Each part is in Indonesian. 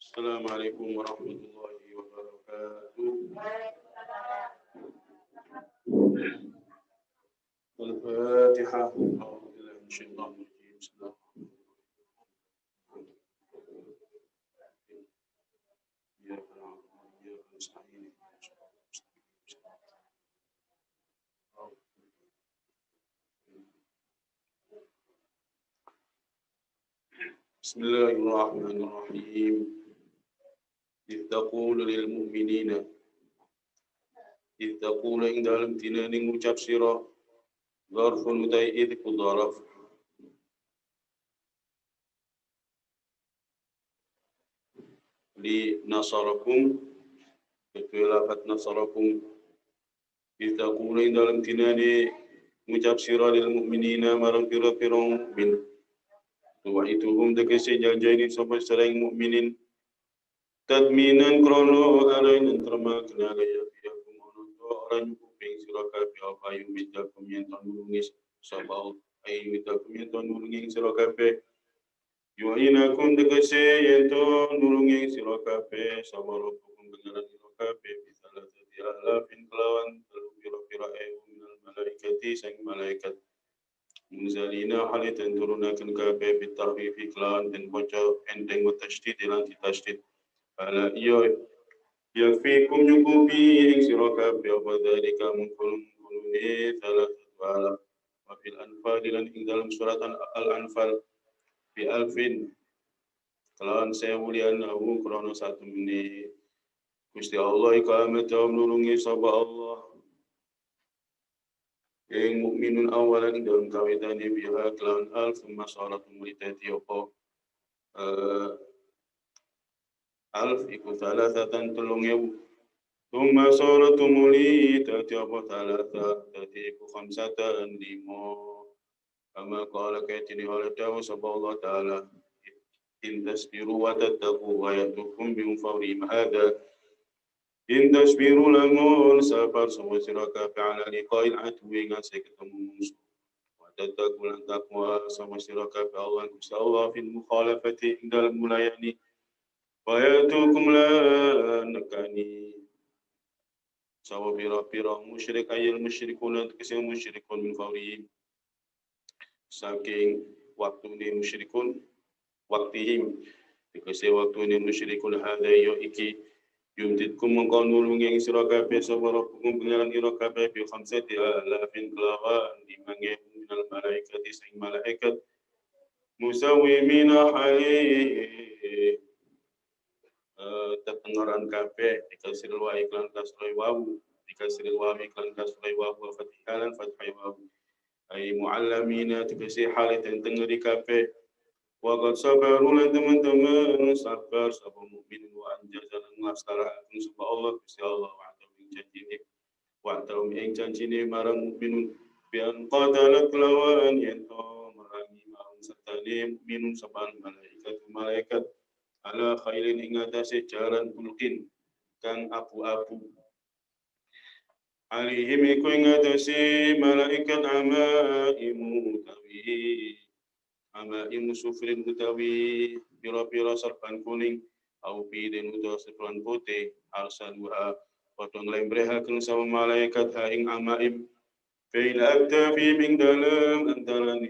Assalamualaikum warahmatullahi wabarakatuh. Al-Fatihah. A'udzubillahi minasyaitonir rajim. Bismillahirrahmanirrahim. إذ تقول للمؤمنين إذ تقول إن dalam tinaning ucap sira zarfun utai idh kudaraf li nasarakum betul lafat nasarakum إذ تقول إن dalam tinani ucap sira lil mu'minina marang pira-pira mukmin wa ituhum tegese janjani sapa sareng mukminin tadminan krono arain terma kenala ya fiyakum ono orang kuping sira kabeh apa yumidakum yen tanulungi sabau ayu yumidakum yen tanulungi sira kabeh yuinakum tegese yen tanulungi sira kabeh sabarukum pengaran sira kabeh bisalah dadi alafin kelawan pira-pira minal malaikati sang malaikat munzalina halitan turunakan kabeh bitahfifi kelawan den baca endeng wa tasydid lan ditasydid ala iya yakfikum nyukupi ing sira kabeh apa dalika mungkul-mungkulune salah satu alam wa fil anfal lan ing dalam surat al-anfal bi alfin kelawan sewu lianahu krono satu menit Gusti Allah ikamat nulungi sapa Allah ing mukminun awalan ing dalam kawitane biha kelawan alf masalah mulitati apa alf iku salasatan tulung ewu Tumma soratu muli tati apa talata tati iku khamsatan limo kama qala kaitini oleh dawu sapa Allah ta'ala in tasbiru wa tattaqu wa yatukum bi fawrim hada in tasbiru lamun sabar sapa sira kabeh ala liqa'il atwi ngase ketemu musuh wa tattaqu lan taqwa sapa sira kabeh Allah Gusti Allah fil mukhalafati ing dalam mulayani wa yatukum la nakani sawa pira-pira musyrik ayil musyrikun kesing musyrikun min fawrihim saking waktune musyrikun waktihim dikese waktune musyrikun hadza yo iki yumtitkum mongko nulungi ing sira kabeh sapa rabbukum pengiran ira kabeh bi khamsati alafin kelawan 5.000 minal malaikati sing malaikat musawwimina hali ketengaran kabeh dikasih wa iklan kasrai wawu dikasih wa iklan kasrai wawu fatihalan fathai wawu ay muallamina dikasih hal tengeri kabeh wa qad sabaru lan teman-teman sabar sapa mukmin wa anjazalan nglastaraken sapa Allah Gusti Allah wa ta'ala ing janjine marang mukminun bi an qatalat lawan ento merangi marang sertane mukminun sapa malaikat ala khairin ing atase jaran bulkin kang abu-abu alihim iku ing atase malaikat amaimu sufrin utawi pira-pira serban kuning au piden utawa serban putih arsaluha potong lembrehaken sama malaikat ha ing amaim fil aktafi ing dalem antarane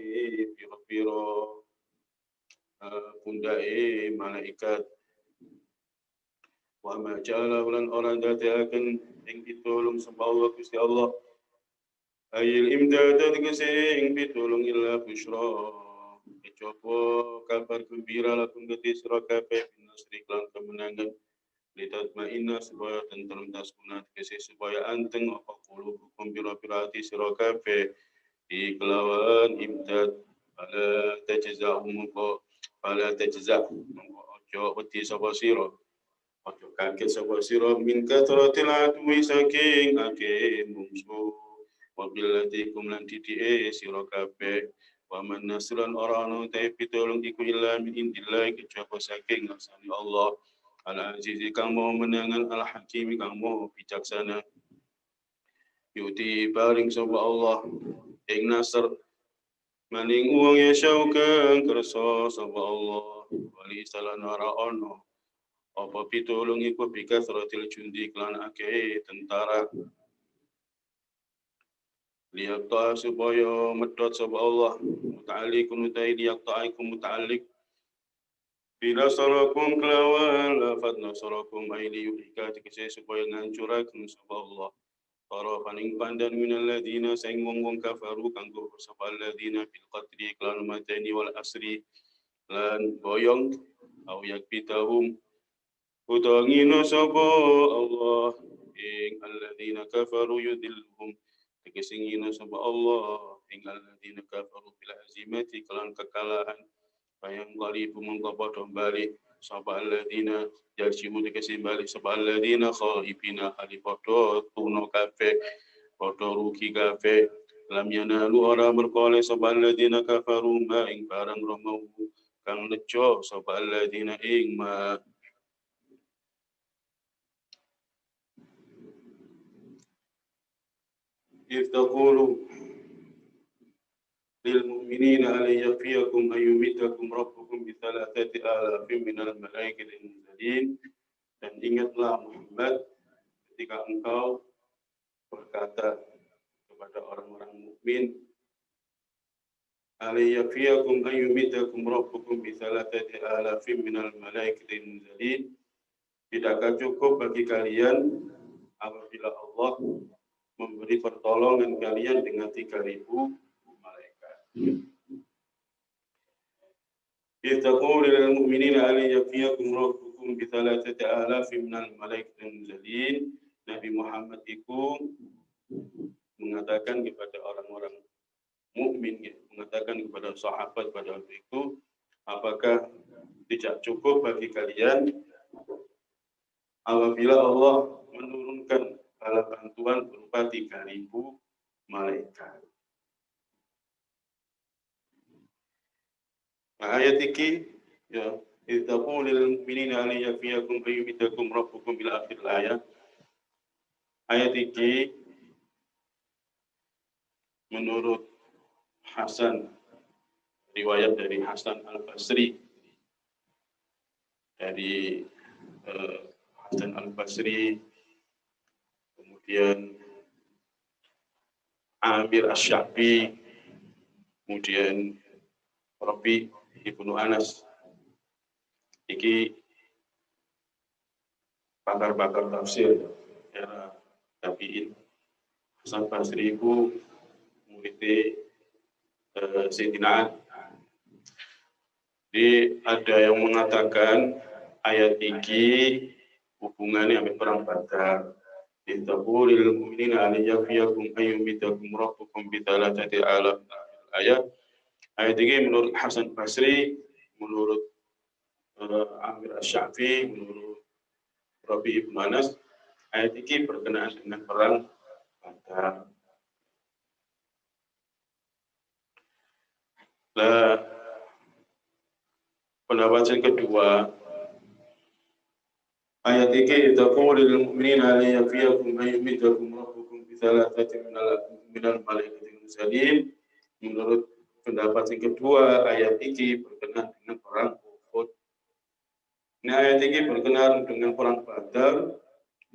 pira-pira pundake malaikat wa ma ja'ala lan ora dadiaken ing pitulung sapa Allah Gusti Allah ayil imdad tegese ing pitulung illa busyra kecoba kabar gembira lakum gede sira kabeh binasri lan kemenangan litatma'inna supaya tentrem tasbuna tegese supaya anteng apa kulo hukum pira-pira ati sira kabeh di kelawan imdad ala tajza'um Fala tajza' ojo wedi sapa sira ojo kaget sapa sira min kathratil adwi saking akeh mungsu wa billatikum lan titike sira kabeh wa man nasran orano ta pitulung iku illa min indillah kejaba saking ngersani Allah al aziz kang mau menangan al hakim kang mau bijaksana yuti paring sapa Allah ing nasr maning uang ya syaukan kerso sapa Allah wali salana ra ono apa pitulung iku bikasratil jundi kelan akeh tentara liyaqta supaya medhot sapa Allah muta'alliqun utai liyaqta'ikum muta'alliq bila sarakum kelawan lafad nasarakum aili yuhika tikese supaya ngancuraken sapa Allah para paling pandan minal ladina saing wong-wong kafaru kanggo sapa ladina bil qatri kelan mateni wal asri lan boyong au yakbitahum utangina sapa Allah ing alladina kafaru yudilhum tekesingina sapa Allah ing alladina kafaru bil azimati kelan kekalahan bayang qalibu mengkopodo balik sapa alladina yarjimu tekesi balik sapa alladina khaifina alipodo tuno kafe podo rugi kafe lam yanalu ora berkole sapa alladina kafaru ma ing barang romau kang nejo sapa alladina ing ma iftaqulu lil mu'minina alay yakfiyakum ayyumitakum rabbukum bi thalathati alafin minal malaikati munzalin dan ingatlah Muhammad ketika engkau berkata kepada orang-orang mukmin alay yakfiyakum ayyumitakum rabbukum bi thalathati alafin minal malaikati munzalin tidakkah cukup bagi kalian apabila Allah memberi pertolongan kalian dengan 3.000 malaikat. Ittaqul lil mu'minina alay yakfiyakum rabbukum bi thalathati alafin minal malaikati munzalin. Nabi Muhammad itu mengatakan kepada orang-orang mukmin, mengatakan kepada sahabat pada waktu itu, apakah tidak cukup bagi kalian apabila Allah menurunkan bala bantuan berupa 3.000 malaikat. Ayat ini ya ittaqul lil mu'minina alay yakfiyakum ayyumitakum rabbukum bil akhir ayat. Ayat ini menurut Hasan, riwayat dari Hasan Al-Basri, dari Hasan Al-Basri, kemudian Amir Asy-Sya'bi, kemudian Rabi Ibnu Anas. Iki pakar-pakar tafsir era tabi'in. Hasan Basri itu muridnya Sayyidina Ali. Jadi ada yang mengatakan ayat ini hubungannya sampai perang Badar. Ittaqul lil mu'minina alay yakfiyakum ayyumitakum rabbukum bi thalathati alaf ayat. Ayat ini menurut Hasan Basri, menurut Amir Asy-Sya'bi, menurut Rabi Ibnu Anas, ayat ini berkenaan dengan perang Badar. Nah, pendapat yang kedua, ayat ini ittaqul lil mu'minina alay yakfiyakum ayyumitakum rabbukum bi thalathati minal malaikati munzalin. Menurut pendapat yang kedua, ayat ini berkenaan dengan perang Uhud. Nah, ayat ini berkenaan dengan perang Badar,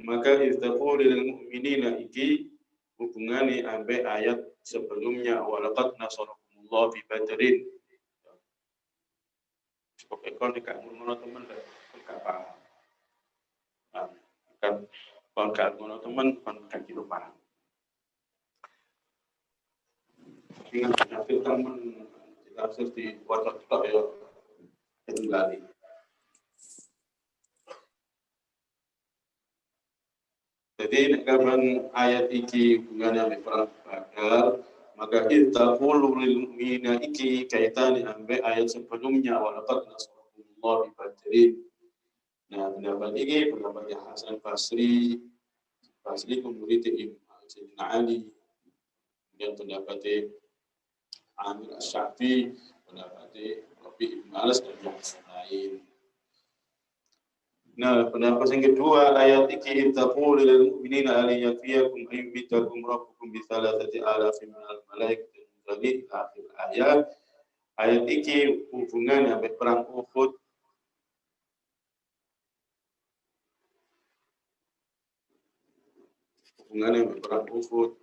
maka ittaqul lil mu'minina iki hubungannya sampai ayat sebelumnya walaqad nasarakumullah fi badrin. Sebagai kon gak ngono temen gak paham. Kan kon gak ngono temen kon gak kira paham. Ingat hasil temen hasil di WhatsApp tok ya kembali. Jadi kapan ayat iki hubungannya dengan perang Badar, maka ittaqul lil mu'minina iki kaitannya sampai ayat sebelumnya walaqad nasarakumullah bi badrin. Nah, pendapat ini pendapat Hasan Basri kemudian Sayyidina Ali, dan pendapat Amir Asy-Sya'bi, pendapat Rabi Ibnu Anas dan yang lain. Nah, pendapat yang kedua, ayat ini ittaqul lil mu'minina alay yakfiyakum ayyumitakum rabbukum bi thalathati alafin minal malaikati munzalin akhir ayat. Ayat ini hubungannya sampai perang Uhud. hubungannya dengan perang Uhud.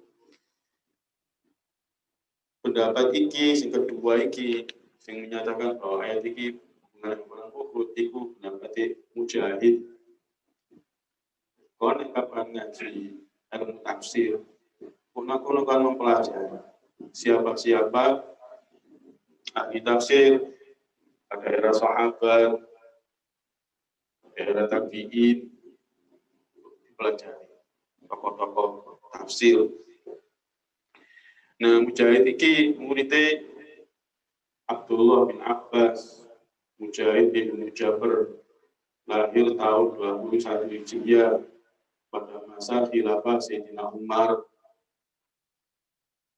Pendapat iki sing kedua iki sing menyatakan bahwa ayat iki hubungannya dengan perang Uhud iku pendapat Mujahid. Kono kapan ngaji ilmu tafsir, kono kan mempelajari siapa-siapa ahli tafsir pada era sahabat, era tabi'in, dipelajari tokoh-tokoh tafsir. Nah, Mujahid iki muridnya Abdullah bin Abbas. Mujahid bin Jabir lahir tahun 21 Hijriah pada masa khilafah Sayyidina Umar,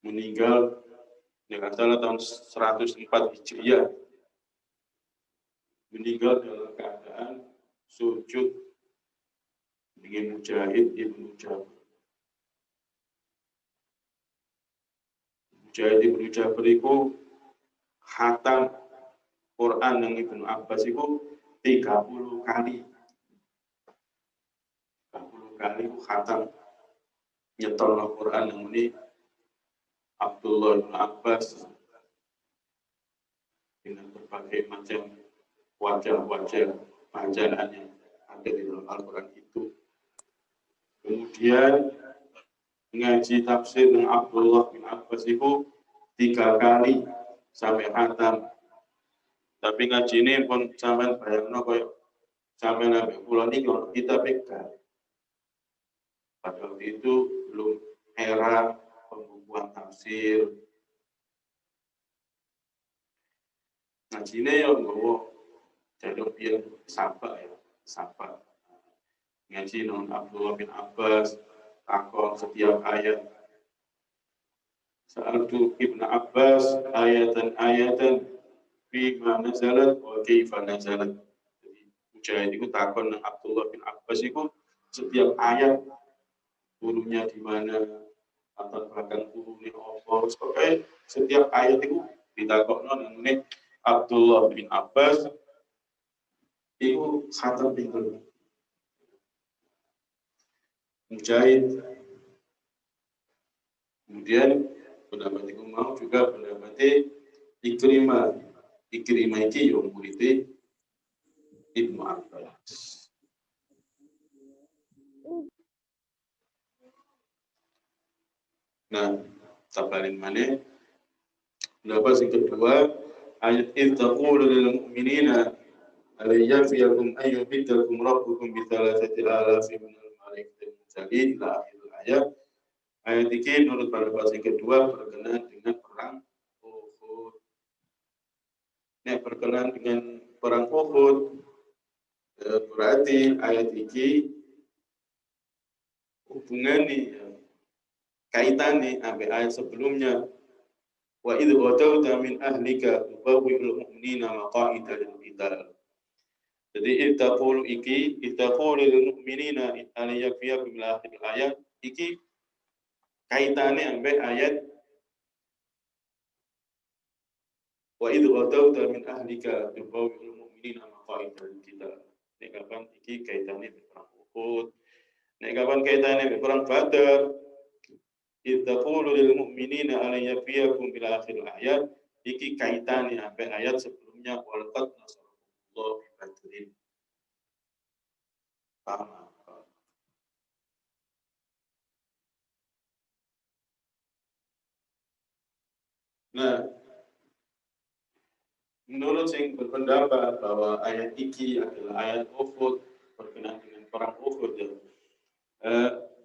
meninggal dengan salah tahun 104 Hijriah, meninggal dalam keadaan sujud dengan Mujahid ibnu Jabir. Mujahid ibnu Jabir itu khatam Quran yang Ibnu Abbas itu 30 kali. 30 kali itu khatam nyetor Al-Quran yang ini Abdullah bin Abbas dengan berbagai macam wajah-wajah bacaan yang ada di dalam Al-Quran itu. Kemudian ngaji tafsir dengan Abdullah bin Abbas itu 3 kali sampai khatam. Tapi ngaji ini pun sampai bayangno koyo sampai nabi pulau ini kalau kita pegang. Pada waktu itu belum era pembukuan tafsir. Ngaji ini yang bawa jadi biar sabar ya, sabar. Ngaji non Abdullah bin Abbas takon setiap ayat. Sa'altu Ibnu Abbas ayatan bima nazalat wa kaifa nazalat. Jadi Mujahid itu takon nang Abdullah bin Abbas itu setiap ayat turunnya di mana, latar belakang turunnya apa, sampai setiap ayat itu ditakokno nang Abdullah bin Abbas itu khatam pinter. Mujahid. Kemudian pendapat itu mau juga pendapat Ikrimah. Ikrimah itu yang murid Ibnu Abbas. Nah, tabalin mana? Pendapat yang kedua, ayat idh taqulu lil mu'minina alayyafiyakum ayyubidakum rabbukum bi thalathati alafin minal malaikati mursalin ila akhir ayat. Ayat ini menurut pendapat yang kedua berkenaan dengan perang Uhud. Nah, berkenaan dengan perang Uhud berarti ayat ini hubungannya kaitannya sampai ayat sebelumnya. Wa idh ghadawta min ahlika tubawwi'ul mu'minina maqa'ida lil qital. Jadi ittaqulu lil mu'minina alayyafiyakum ila akhir ayat iki kaitannya sampai ayat wa idh ghadawta min ahlika tubawwi'ul mu'minina maqa'ida lil qital. Nek kapan iki kaitannya perang Uhud. Nek kapan kaitannya perang Badar. Ittaqulu lil mu'minina alayyafiyakum ila akhir ayat iki kaitannya sampai ayat sebelumnya walaqad nasarallahu bi badrin. Paham? Nah, menurut yang berpendapat bahwa ayat iki adalah ayat Uhud berkenaan dengan perang Uhud ya.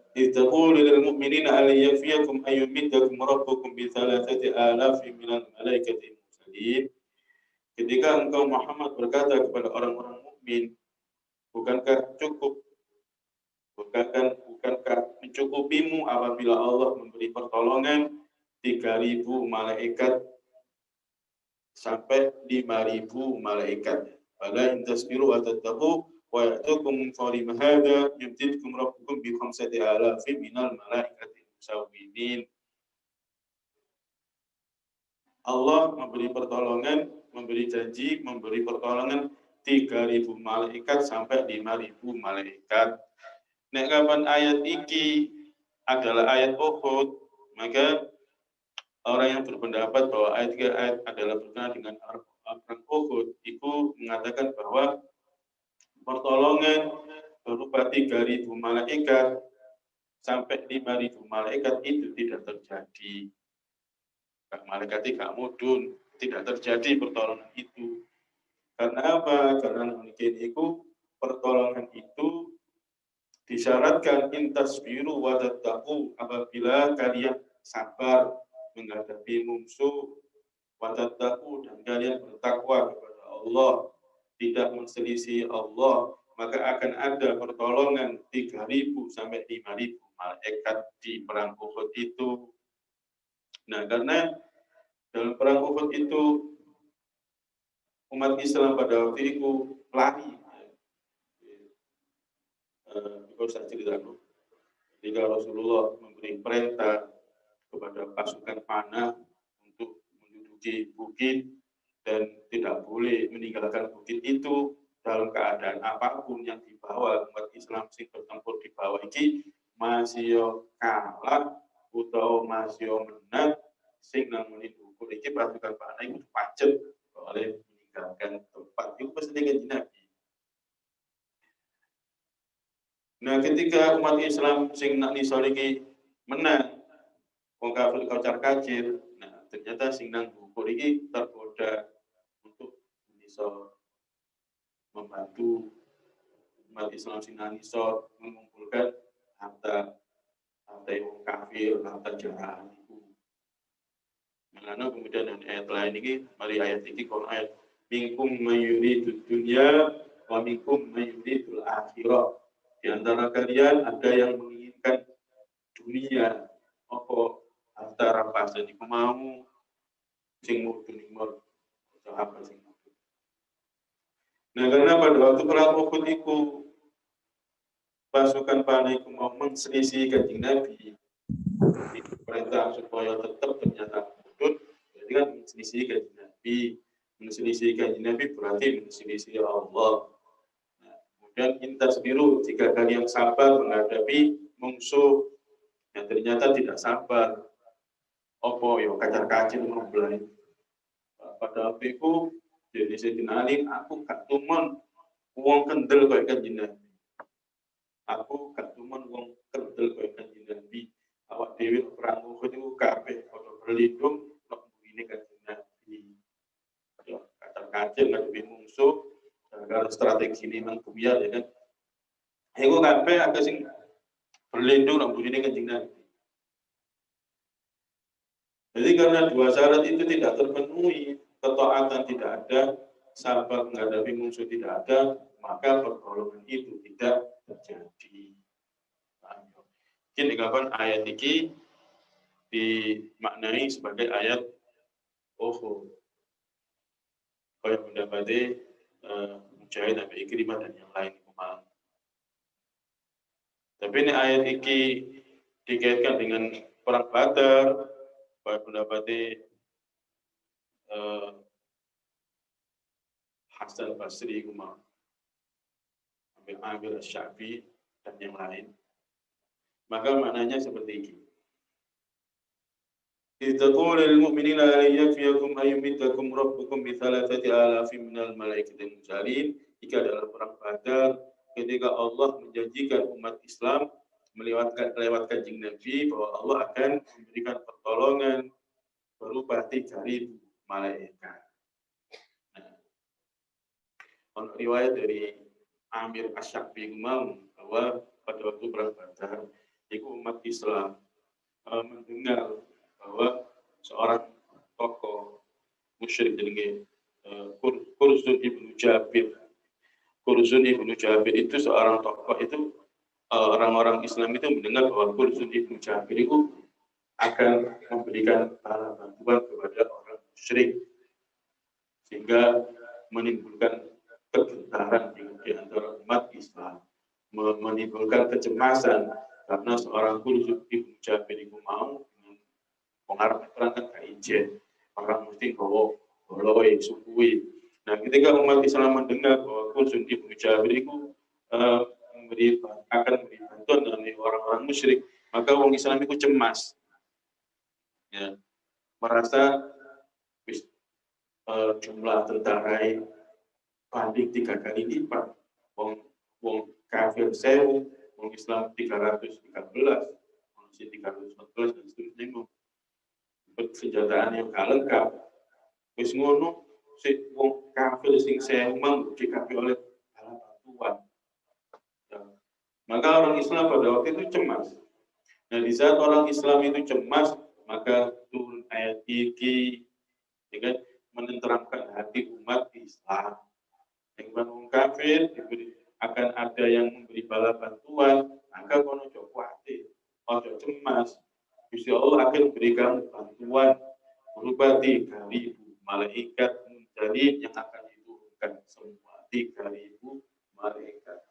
Ittaqulu lil mu'minina alayyafiyakum ayyumiddakum rabbukum bi thalathati alafin minal malaikati mursalin. Ketika engkau Muhammad berkata kepada orang-orang mukmin, bukankah mencukupimu apabila Allah memberi pertolongan 3.000 malaikat sampai 5.000 malaikat. Fala in tasbiru wa tattaqu wa ya'tukum min fawri ma hadha yumdidkum rabbukum bi 5,000 minal malaikati musawwimin. Allah memberi pertolongan, memberi janji, memberi pertolongan 3.000 malaikat sampai 5.000 malaikat. Nek kapan ayat iki adalah ayat Uhud, maka orang yang berpendapat bahwa ayat 3 ayat adalah berkenaan dengan perang Uhud itu mengatakan bahwa pertolongan berupa 3.000 malaikat sampai 5.000 malaikat itu tidak terjadi. Malaikat tidak mudun, tidak terjadi pertolongan itu. Karena apa? Karena mungkin itu pertolongan itu disyaratkan intasbiru wa tattaqu, apabila kalian sabar menghadapi musuh, wa tattaqu, dan kalian bertakwa kepada Allah, tidak menselisih Allah, maka akan ada pertolongan 3.000 sampai 5.000 malaikat di perang Uhud itu. Nah, karena dalam perang Uhud itu umat Islam pada waktu itu lari. Kalau saya ceritakan, ketika Rasulullah memberi perintah kepada pasukan panah untuk menduduki bukit dan tidak boleh meninggalkan bukit itu dalam keadaan apapun yang dibawa umat Islam sing bertempur di bawah ini masih kalah atau masih menang sing namanya ukur iki pasukan panah itu pacet oleh meninggalkan tempat itu pasti dengan Nabi. Nah, ketika umat Islam sing nak nisor iki menang, wong kafir kocar kacir, nah ternyata sing nang ukur iki tergoda untuk nisor membantu umat Islam sing nang nisor mengumpulkan harta wong kafir, harta jarahan itu. Karena kemudian dan ayat lain ini, mari ayat ini kalau ayat minkum mayuridud dunya wa minkum mayuridul akhirah. Di antara kalian ada yang menginginkan dunia, apa harta rampasan iku mau sing mudun imor apa sing mudun. Nah, karena pada waktu perang Uhud itu pasukan panah itu mau menselisih Kanjeng Nabi, perintah supaya tetap ternyata mudun, berarti kan menselisih Kanjeng Nabi. Menselisih Kanjeng Nabi berarti menselisih Allah. Dan intas biru jika kalian sabar menghadapi musuh yang ternyata tidak sabar, opo yo kacar-kacir membelai. Pada waktu itu jadi Sayyidina Ali, aku gak tuman wong kendel kaya Kanjeng Nabi. Aku gak tuman wong kendel kaya Kanjeng Nabi. Awak dhewe perang Uhud itu kabeh padha berlindung nek begini Kanjeng Nabi. Yo kacar-kacir ngadepi musuh. Kalau strategi ini memang buyar ya kan. Ego kabeh agak sing berlindung nang bunyi Kanjeng Nabi. Jadi karena dua syarat itu tidak terpenuhi, ketaatan tidak ada, sabar menghadapi musuh tidak ada, maka pertolongan itu tidak terjadi. Mungkin kapan ayat ini dimaknai sebagai ayat Uhud. Kaya mendapati Mujahid dan Ikrimah dan yang lain kemarin. Tapi ini ayat ini dikaitkan dengan perang Badar, kaya mendapati Hasan Basri kemarin, Amir Syafi'i dan yang lain. Maka maknanya seperti ini. Ittaqul lil mu'minina an yakfiyakum ayyumitakum rabbukum bi 3,000 minal malaikati munzalin. Jika dalam perang Badar ketika Allah menjanjikan umat Islam lewat Kanjeng Nabi bahwa Allah akan memberikan pertolongan berupa 3.000 malaikat. Nah, riwayat dari Amir Asy-Syafi'i bahwa pada waktu perang Badar itu umat Islam mendengar bahwa seorang tokoh musyrik jenenge Kurzun ibnu Jabir. Kurzun ibnu Jabir itu seorang tokoh itu, orang-orang Islam itu mendengar bahwa Kurzun ibnu Jabir itu akan memberikan bantuan kepada orang musyrik sehingga menimbulkan kegentaran di antara umat Islam, menimbulkan kecemasan karena seorang Kurzun ibnu Jabir itu mau pengaruh perangkat kainjen, orang mesti bawa boloi, sukui. Nah, ketika umat Islam mendengar bahwa Kurzun ibnu Jabir itu akan memberi bantuan dari orang-orang musyrik, Maka orang Islam itu cemas, ya, merasa jumlah tentara banding 3 kali lipat. Wong kafir 1000, wong Islam 313, manusia 314 dan seterusnya. Persenjataan yang gak lengkap. Wis ngono, si wong kafir sing 1000 mang dikapi oleh alat bantuan. Ya. Maka orang Islam pada waktu itu cemas. Nah, di saat orang Islam itu cemas, maka turun ayat iki, ya kan, menenteramkan hati umat Islam. Yang orang kafir akan ada yang memberi bala bantuan, maka kono ojo kuatir, ojo cemas. Gusti Allah akan berikan bantuan berupa 3.000 malaikat munjalin yang akan diturunkan semua 3.000 malaikat.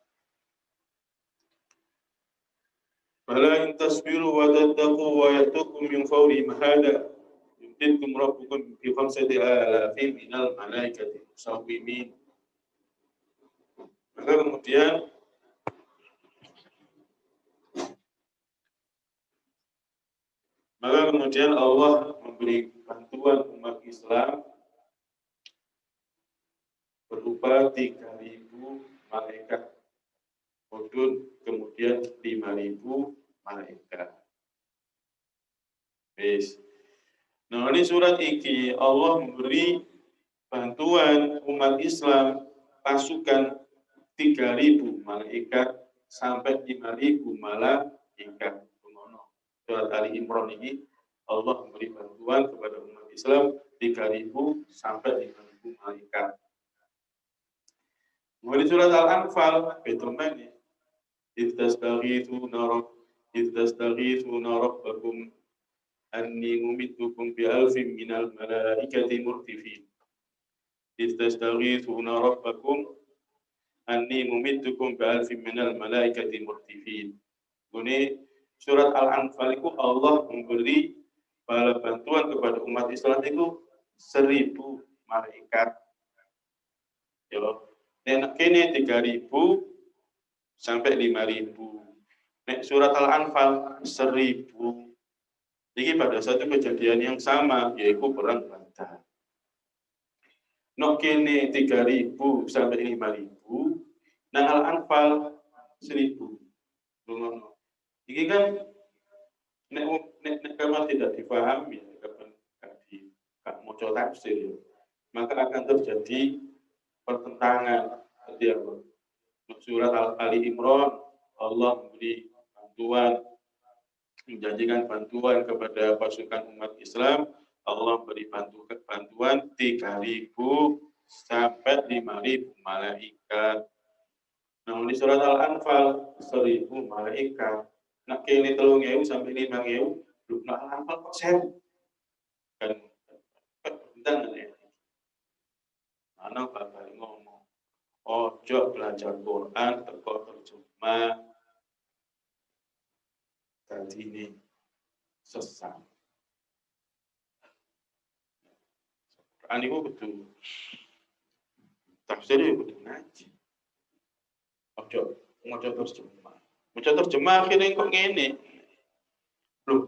Fala in tasbiru wa tattaqu wa yatukum min fawrihim hada yumdidkum rabbukum bi 5,000 minal malaikati musawwimin. Maka kemudian Allah memberi bantuan umat Islam berupa 3.000 malaikat Hudud, kemudian 5.000 malaikat. Bis. Nah, ini surat iki Allah memberi bantuan umat Islam pasukan 3.000 malaikat sampai 5.000 malaikat. Surat Ali Imran ini Allah memberi bantuan kepada umat Islam 3.000 sampai 5.000 malaikat. Kemudian surat Al-Anfal betul-betul Idztastaghithuna rabbakum anni mumiddukum bi alfin minal malaikati murdifin. Idztastaghithuna rabbakum anni mumiddukum bi alfin minal malaikati murdifin. Ini surat Al-Anfal itu Allah memberi bala bantuan kepada umat Islam itu 1.000 malaikat. Ya, nek kene 3.000 sampai 5.000. Nek surat Al-Anfal 1.000. Jadi pada satu kejadian yang sama, yaitu perang Badar. Nek kene 3.000 sampai 5.000, nang Al-Anfal 1.000. Ini kan nek kamu tidak dipahami, kapan mau coba tafsir, maka akan terjadi pertentangan. Surat Ali Imran Allah memberi bantuan, menjanjikan bantuan kepada pasukan umat Islam. Allah beri bantuan 3.000 sampai 5.000 malaikat. Nah, di surat Al-Anfal 1.000 malaikat. Nak kene 3.000 sampai 5.000, belum nak Al-Anfal kok 1.000. Kan bentangan ya. Anak bapak ngomong, ojo belajar Quran teko terjemah. Tadi ini sesat. Quran itu betul. Tafsirnya betul ngaji. Ojo terjemah. Ojo terjemah akhirnya kok ngene. Loh,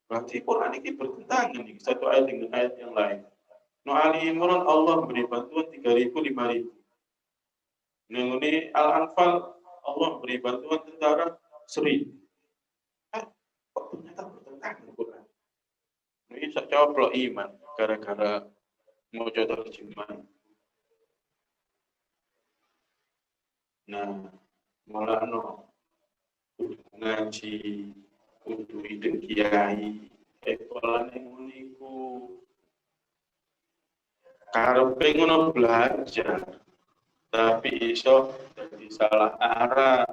berarti Quran ini bertentangan nih satu ayat dengan ayat yang lain. No Ali Imran Allah beri bantuan 3.000 5.000. Ini Al-Anfal Allah beri bantuan tentara 1.000. Kok ternyata bertentangan Quran. Ini saya jawab iman gara-gara mau coba terjemah. Nah, malah ngaji kudu ide kiai ekolane muniku karepe ngono belajar tapi iso jadi salah arah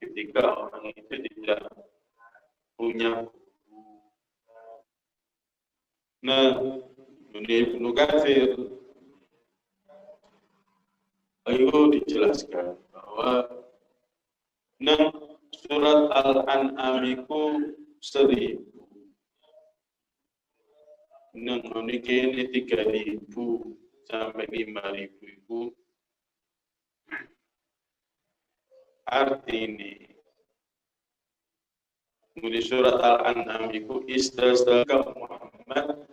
ketika orang itu tidak punya guru. Nah, ini Ibnu Katsir ayo dijelaskan bahwa surat Al-An'am itu 1.000. Ini 3.000 sampai 5.000 itu artinya Di surat Al-An'am itu istasqa Muhammad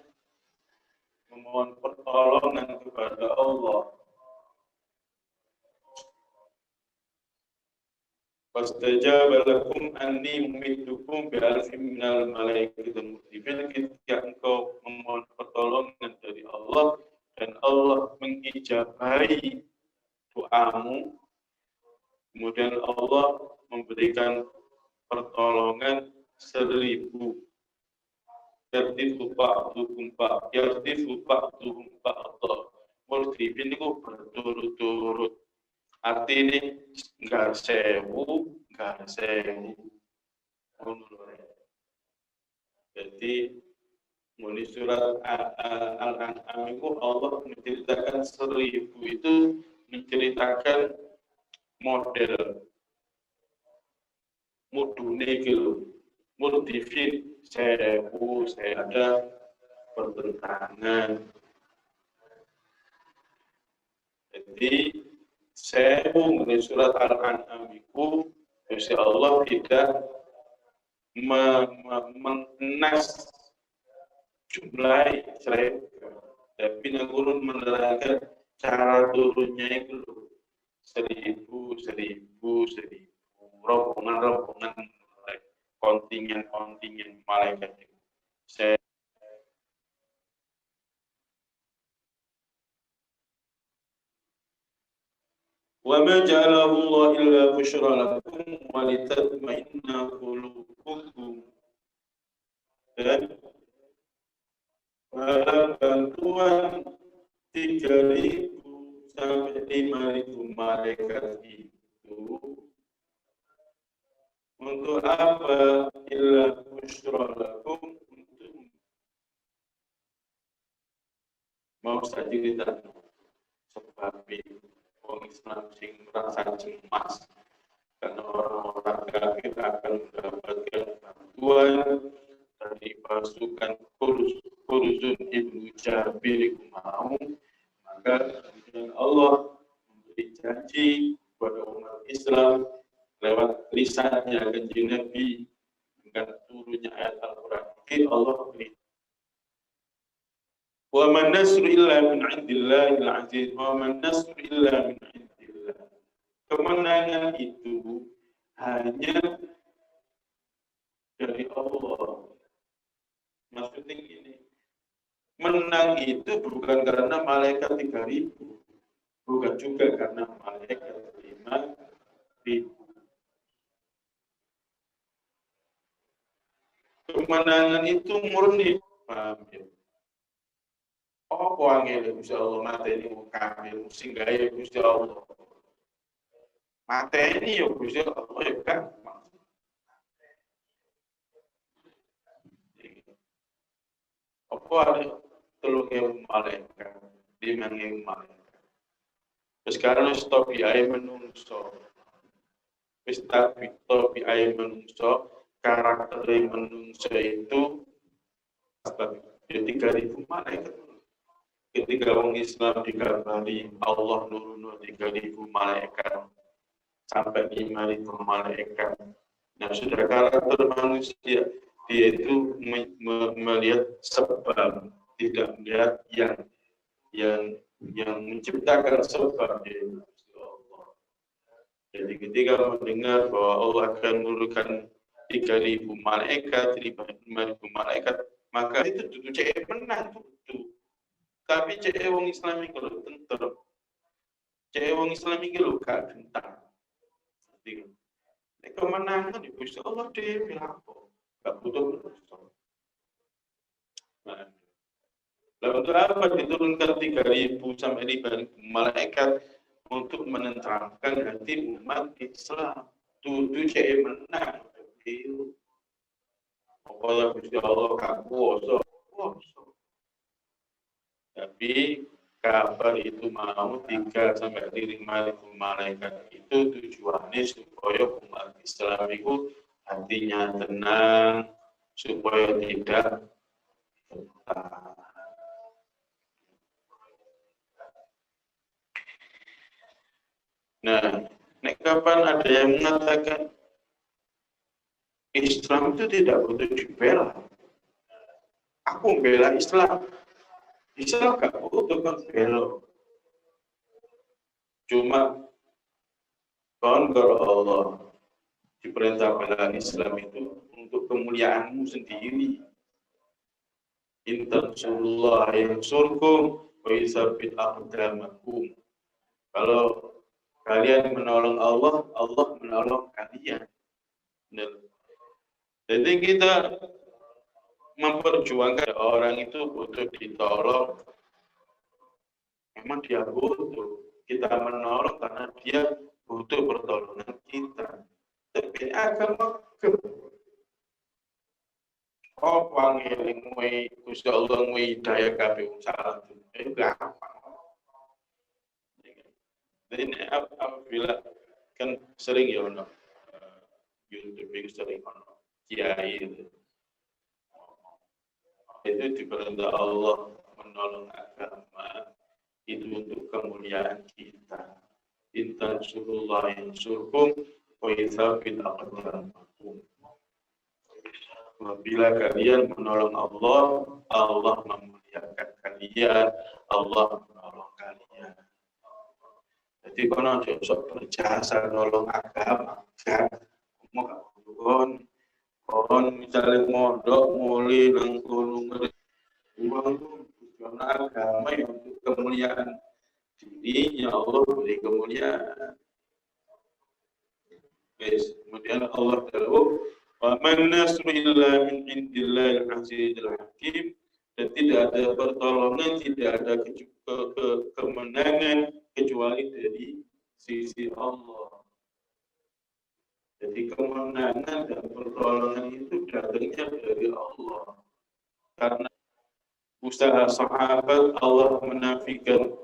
memohon pertolongan kepada Allah. Fastajaba lakum anni mumiddukum bi alfin minal malaikati murdifin. Ketika engkau memohon pertolongan dari Allah dan Allah mengijabahi doamu, kemudian Allah memberikan pertolongan 1000. Yardifu ba'dukum ba'da. Murdifin itu berturut-turut. Artinya nggak sewu. Jadi di surat Al-An'am itu Allah menceritakan 1000 itu menceritakan model mudune gitu, murdifin sewu, ada pertentangan. Jadi sewu di surat Al-An'am itu Insya Allah tidak menas jumlah Israel, tapi nagurun menerangkan cara turunnya itu 1000, rombongan kontingen malaikat itu. وَمَا جَعَلَهُ اللَّهُ إِلَّا بُشْرَى لَكُمْ وَلِتَطْمَئِنَّ قُلُوبُكُمْ. Dan para bantuan 3.000 sampai 5.000 malaikat itu untuk apa? Illa busyra lakum, untuk mau saja kita sebab orang Islam sing merasa cemas karena orang-orang kafir akan mendapatkan bantuan dari pasukan Kurzun ibnu Jabir mau, maka Allah memberi janji kepada umat Islam lewat lisannya kanjeng Nabi dengan turunnya ayat Al-Quran. Allah beri wa man nasru illa min indillahil aziz, wa man nasru illa min indillah. Kemenangan itu hanya dari Allah. Maksudnya gini, menang itu bukan karena malaikat 3.000, bukan juga karena malaikat 5.000. Kemenangan itu murni, paham ya? Oh, angel Gusti Allah mateni wong kafir sing gawe Gusti Allah. Mateni yo Gusti Allah ya kan. Apa ada 3.000 malaikat, 5.000 malaikat. Terus sekarang stop ae menungso. Wis stop ae menungso, karakter menungso itu sebab 3.000 malaikat. Ketika orang Islam dikabari Allah nurun 3.000 malaikat sampai 5.000 malaikat. Nah, sudah karakter manusia, dia itu melihat sebab, tidak melihat yang menciptakan sebab dia Allah. Jadi ketika mendengar bahwa Allah akan menurunkan 3.000 malaikat, 5.000 malaikat, maka itu tentu cek menang tuh. Tapi cek wong Islam iki lho tentrem. Cek wong Islam iki lho gak gentar. Nek kemenangan di Gusti Allah dhewe lapo. Gak butuh manusia. Nah, lalu apa diturunkan 3.000 sampai 5.000 malaikat untuk menenteramkan hati umat Islam. Tujuh cek menang. Pokoknya Gusti Allah gak kuasa. Tapi kabar itu mau 3 sampai 5.000 malaikat itu tujuannya supaya umat Islam itu hatinya tenang, supaya tidak Nah, nek kapan ada yang mengatakan Islam itu tidak butuh dibela. Aku bela Islam. Islam gak butuh kan bela. Cuma kalau Allah diperintah bela Islam itu untuk kemuliaanmu sendiri. Intan surullah yang surkum wa yusabit aqdamakum. Kalau kalian menolong Allah, Allah menolong kalian. Jadi kita memperjuangkan orang itu butuh ditolong. Memang dia butuh. Kita menolong karena dia butuh pertolongan kita. Tapi agama pangeling we Gusti Allah we hidayah kabeh salah. Gampang. Jadi apabila kan sering ya ono YouTube itu sering ono kiai itu diperintah Allah menolong agama itu untuk kemuliaan kita. Intan surullah yang surkum wa yuthabit aqdamakum. Apabila kalian menolong Allah, Allah memuliakan kalian, Allah menolong kalian. Jadi kalau sok berjasa nolong agama, kan kon misalnya mondok mulai nang gunung uang tujuan agama yang untuk kemuliaan dirinya Allah beri kemuliaan. Kemudian Allah tahu wa man nasru illa min indillahil azizil hakim, dan tidak ada pertolongan, tidak ada kemenangan kecuali dari sisi Allah. Jadi kemenangan dan pertolongan itu datangnya dari Allah. Karena usaha sahabat Allah menafikan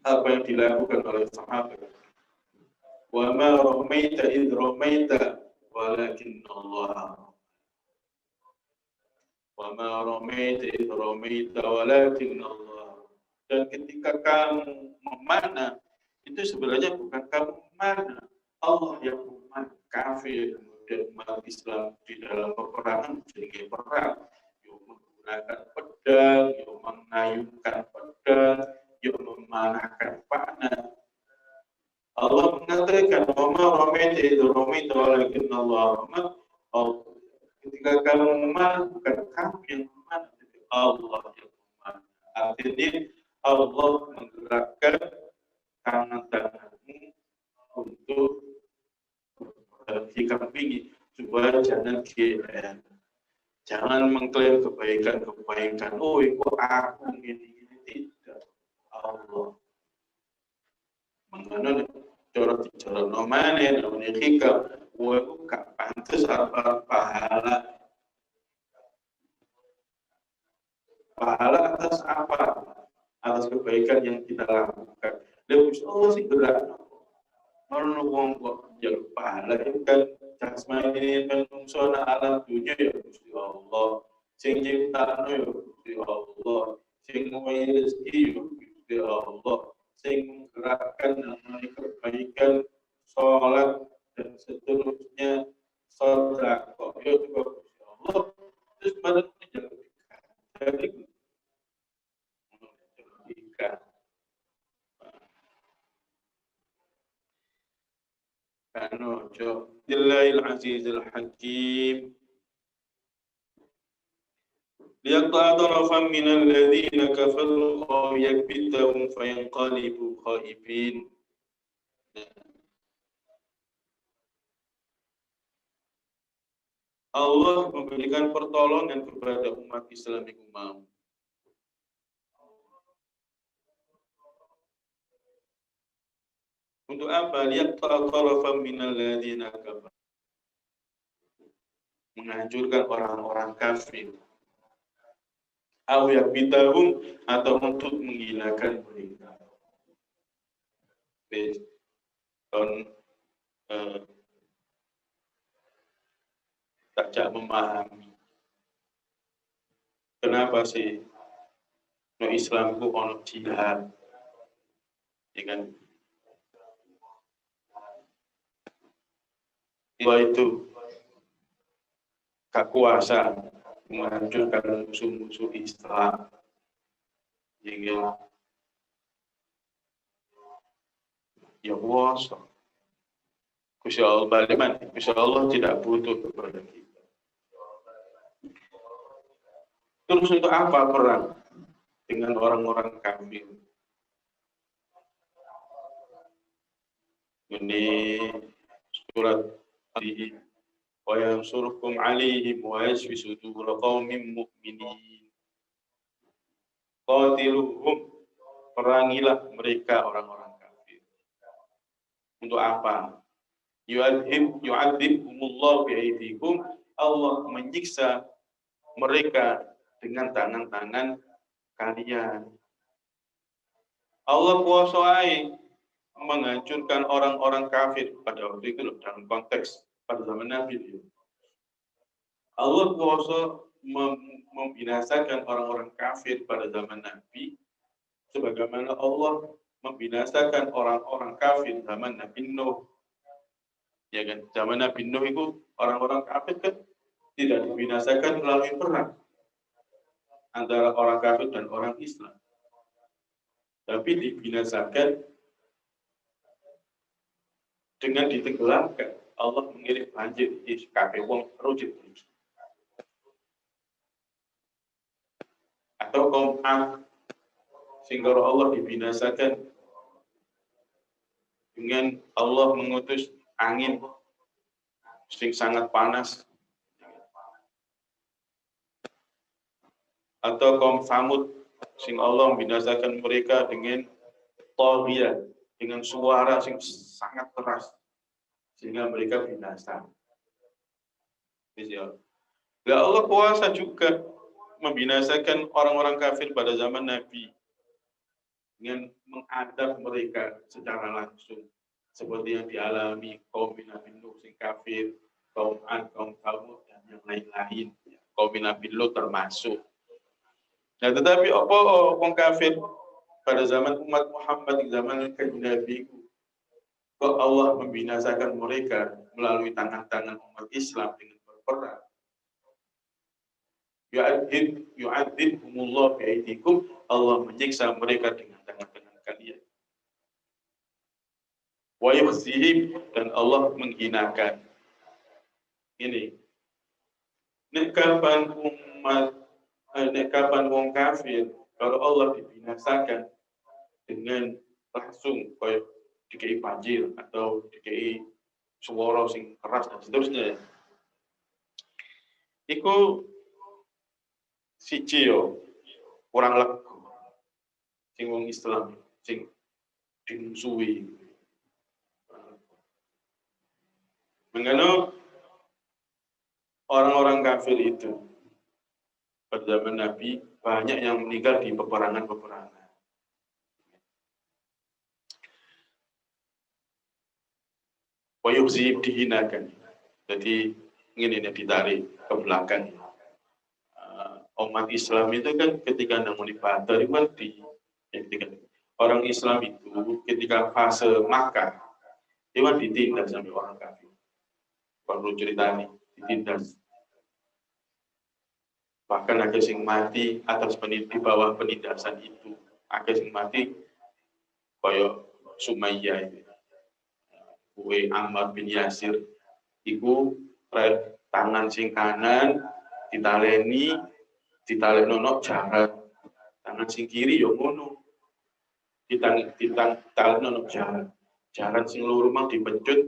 apa yang dilakukan oleh sahabat. Wa ma ramaita id ramaita walakin Allah. Wa ma ramaita id ramaita walakin Allah. Dan ketika kamu memanah, itu sebenarnya bukan kamu memanah, Allah yang memanah. Kafir dan umat Islam di dalam peperangan sehingga perang, yang menggunakan pedang, yang mengayunkan pedang, yang memanahkan panah. Allah mengatakan, "Wa ma ramaita idh ramaita walakin Allah ramat." Ketika kamu memanah, bukan kamu yang memanah, tapi Allah yang memanah. Artinya Allah menggerakkan tangan-tanganmu untuk dikampingi supaya jangan GR, jangan mengklaim kebaikan. Oh, kok aku ini tidak. Allah mengenai cara nomane namanya hikam, aku gak pantas apa pahala atas apa? Atas kebaikan yang kita lakukan. Dan Allah sih gerak. Kalau wong kok jalur pahala itu kan jasmani menungsona alam dunia ya Gusti Allah. Sing nyiptakno ya Gusti Allah. Sing ngowe rezeki ya Gusti Allah. Sing menggerakkan namanya kebaikan, sholat dan seterusnya, sedekah ya juga Gusti Allah. Terus pada menjalankan jadi Kanojo Dillahil Azizil Hakim liyaqta'a tarafan minal ladzina kafaru aw yakbitahum fayanqalibu khaibin. Allah memberikan pertolongan kepada umat Islam yang mau. Untuk apa? Liyaqta'a tarafan minal ladzina kafaru, menghancurkan orang-orang kafir. Aw yakbitahum, atau untuk menghinakan mereka. Tak memahami kenapa sih no Islamku ono jihad, ya kan? itu gak kuasa menghancurkan musuh-musuh Islam. Hingga ya kuasa. Insya Allah bagaimana? Insya Allah tidak butuh kepada kita. Terus untuk apa perang dengan orang-orang kafir? Ini surat Ali wa yansurukum alaihim wa yashfi sudur qaumin mu'minin. Qatiluhum, perangilah mereka orang-orang kafir. Untuk apa? Yu'adzibhumullah bi'aidikum, Allah menyiksa mereka dengan tangan-tangan kalian. Allah kuasai menghancurkan orang-orang kafir pada waktu itu dalam konteks pada zaman Nabi. Allah kuasa membinasakan orang-orang kafir pada zaman Nabi sebagaimana Allah membinasakan orang-orang kafir zaman Nabi Nuh. Ya kan, zaman Nabi Nuh itu orang-orang kafir kan tidak dibinasakan melalui perang antara orang kafir dan orang Islam, tapi dibinasakan dengan ditenggelamkan. Allah mengirim banjir di kabeh wong rujit. Atau kaum Ad sehingga Allah dibinasakan dengan Allah mengutus angin sing sangat panas. Atau kaum Samud sing Allah membinasakan mereka dengan taghiyah, dengan suara sing sangat keras sehingga mereka binasa. Ya Allah kuasa juga membinasakan orang-orang kafir pada zaman Nabi dengan mengadab mereka secara langsung seperti yang dialami kaum Nabi Nuh sing kafir, kaum Ad, kaum Thamud dan yang lain-lain. Kaum Nabi Lut termasuk. Nah, tetapi apa orang kafir pada zaman umat Muhammad di zaman Nabi kok Allah membinasakan mereka melalui tangan-tangan umat Islam dengan berperang. Yu'adzibhumullah bi'aidikum, Allah menyiksa mereka dengan tangan-tangan kalian. Wa yukhzihim, dan Allah menghinakan. Ini. Nek kapan wong kafir kalau Allah dibinasakan dengan langsung kayak dikei banjir atau dikei suara sing keras dan seterusnya. Iku siji yo kurang lega sing wong Islam sing dimusuhi. Mengenai orang-orang kafir itu pada zaman Nabi banyak yang meninggal di peperangan-peperangan. Wayukhzib, dihinakan. Jadi ini ditarik ke belakang. Umat Islam itu kan ketika namun di Badar itu kan ketika orang Islam itu ketika fase Makkah itu kan ditindas sampai orang kafir. Perlu ceritanya ditindas. Bahkan ada yang mati atas di bawah penindasan itu. Ada yang mati kayak Sumayyah itu. Kue Ammar bin Yasir iku tangan sing kanan ditalenono jaran, tangan sing kiri yo ngono ditalenono jaran sing loro mang dipencut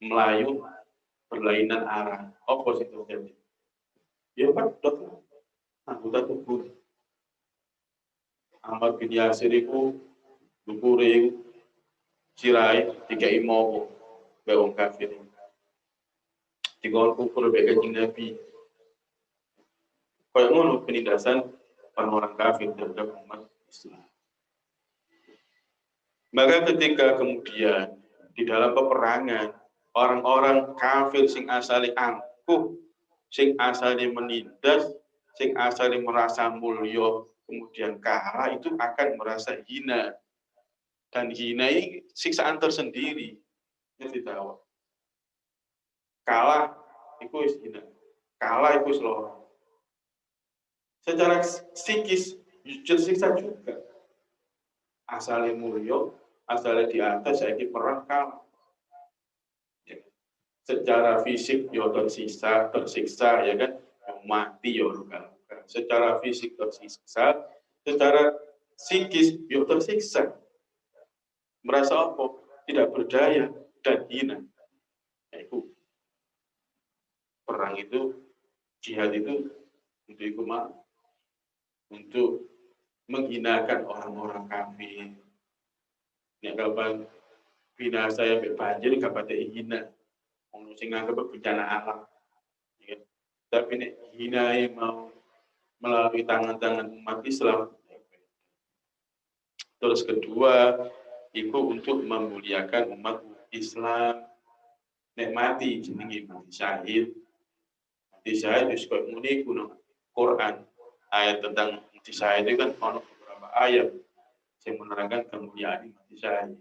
melayu berlainan arah. Apa sih terjadi? Ya pedot anggota tubuh Ammar bin Yasir iku dukure sirai dikai mau ke wong kafir. Dikon kufur be kanjeng Nabi. Kaya ngono penindasan orang-orang kafir terhadap umat Islam. Maka ketika kemudian di dalam peperangan orang-orang kafir sing asale angkuh, sing asale menindas, sing asale merasa mulya, kemudian kalah itu akan merasa hina. Dan hina ini siksaan tersendiri. Ini tahu. kalah iku wis hina, kalah iku wis loro. Secara psikis tersiksa juga. Asalnya mulya, asalnya di atas, saiki perang kalah. Ya. Secara fisik yo tersiksa ya kan, mati yo luka-luka. Secara fisik tersiksa, secara psikis yo tersiksa. Merasa apa? Tidak berdaya dan hina. Ya, itu perang itu, jihad itu untuk itu untuk menghinakan orang-orang kafir. Nek kapan binasa yang banjir kapan hina. Orang sing nganggep bencana alam. Ya. Tapi nek hina mau melalui tangan-tangan umat Islam. Terus kedua, itu untuk memuliakan umat Islam. Nek mati jenenge mati syahid. Mati syahid wis koyo muni kuno Quran. Ayat tentang mati syahid itu kan ono beberapa ayat yang menerangkan kemuliaan mati syahid.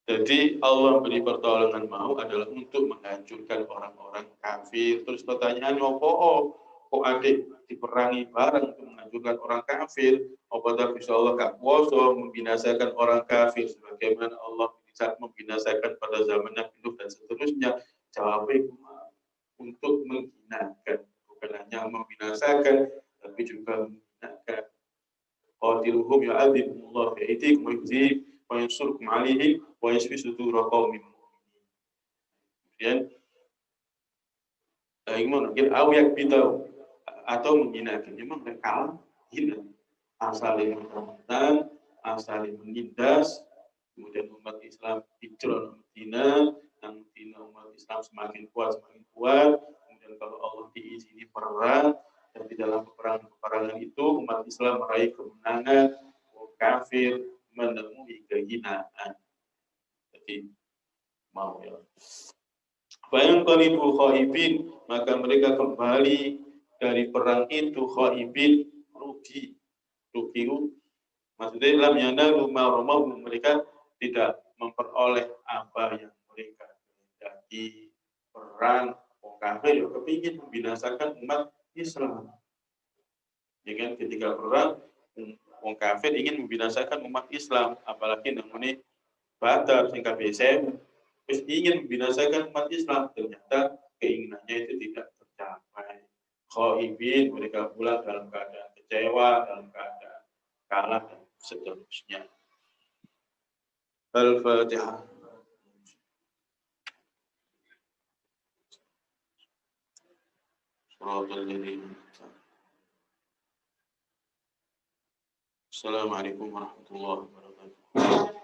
Jadi Allah beri pertolongan mau adalah untuk menghancurkan orang-orang kafir. Terus pertanyaan kok adik diperangi bareng untuk menghancurkan orang kafir? Apa tak bisa Allah gak kuasa membinasakan orang kafir sebagaimana Allah membinasakan pada zaman Nabi Nuh dan seterusnya? Jawabnya untuk menghinakan, bukan hanya membinasakan, tapi juga menghinakan. Qatiluhum ya'adzibullah bi'aidikum wa yukhzihim wa yansurkum 'alaihim wa yashfi sudur qaumin mu'minin. Kemudian gimana? Awiyak bitau atau menghinakan. Memang mereka hina. Asalnya menentang, asalnya menindas, kemudian umat Islam hijrah Madinah, yang Madinah umat Islam semakin kuat, kemudian kalau Allah diizini perang, dan di dalam peperangan itu umat Islam meraih kemenangan, kafir menemui kehinaan. Jadi mau ya. Fayanqalibu khaibin, maka mereka kembali dari perang itu khaibin, rugi. Maksudnya lam yanalu ma ramahu, mereka tidak memperoleh apa yang mereka kehendaki. Perang kafir ya kepingin membinasakan umat Islam. Jadi ketika perang wong kafir ingin membinasakan umat Islam, apalagi namanya Badar sing KBSM terus ingin membinasakan umat Islam, ternyata keinginannya itu tidak tercapai. Khaibin, mereka pulang dalam keadaan kecewa, dalam keadaan kalah dan seterusnya. Al-Fatihah. Assalamualaikum warahmatullahi wabarakatuh.